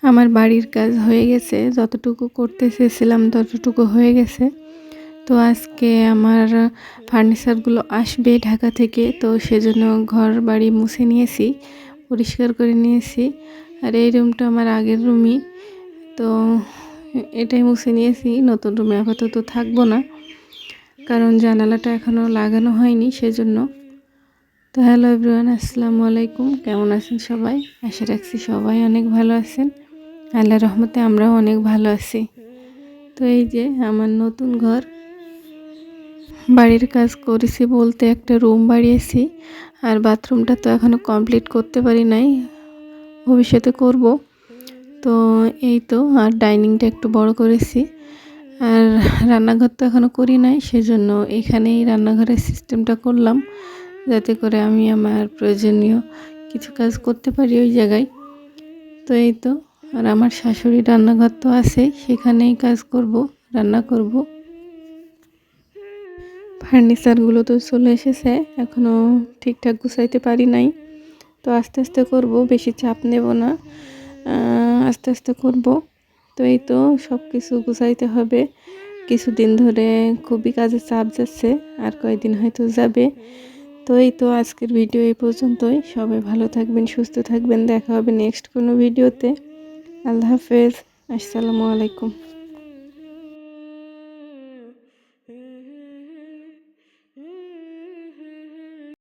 আমার বাড়ির কাজ হয়ে গেছে, যতটুকু করতে চেয়েছিলাম ততটুকু হয়ে গেছে। তো আজকে আমার ফার্নিচারগুলো আসবে ঢাকা থেকে, তো সেজন্য ঘর বাড়ি মুছে নিয়েছি, পরিষ্কার করে নিয়েছি। আর এই রুমটা আমার আগের রুমই, তো এটাই মুছে নিয়েছি। নতুন রুমে আপাতত থাকবো না, কারণ জানালাটা এখনও লাগানো হয়নি সেজন্য। তো হ্যালো এভরিওয়ান, আসসালামু আলাইকুম। কেমন আছেন সবাই? আশা রাখছি সবাই অনেক ভালো আছেন। আল্লাহর রহমতে আমরাও অনেক ভালো আছি। তো এই যে আমার নতুন ঘর, বাড়ির কাজ করেছি বলতে একটা রুম বাড়িয়েছি, আর বাথরুমটা তো এখনও কমপ্লিট করতে পারি নাই, ভবিষ্যতে করব। তো এই তো, আর ডাইনিংটা একটু বড় করেছি, আর রান্নাঘর তো এখনও করি নাই, সেজন্য এখানেই রান্নাঘরের সিস্টেমটা করলাম, যাতে করে আমি আমার প্রয়োজনীয় কিছু কাজ করতে পারি ওই জায়গায়। তো এই তো, আর আমার শাশুড়ি রান্নাঘর তো আছে, সেখানেই কাজ করব, রান্না করব। ফার্নিচারগুলো তো চলে এসেছে, এখনও ঠিকঠাক গুছাইতে পারি নাই। তো আস্তে আস্তে করব, বেশি চাপ নেব না, আস্তে আস্তে করব। তো এই তো, সব কিছু গুছাইতে হবে। কিছুদিন ধরে খুবই কাজের চাপ যাচ্ছে, আর কয়েকদিন হয়তো যাবে। তো এই তো, আজকের ভিডিও এই পর্যন্তই। সবাই ভালো থাকবেন, সুস্থ থাকবেন। দেখা হবে নেক্সট কোনো ভিডিওতে। আল্লাহ হাফেজ, আসসালামু আলাইকুম।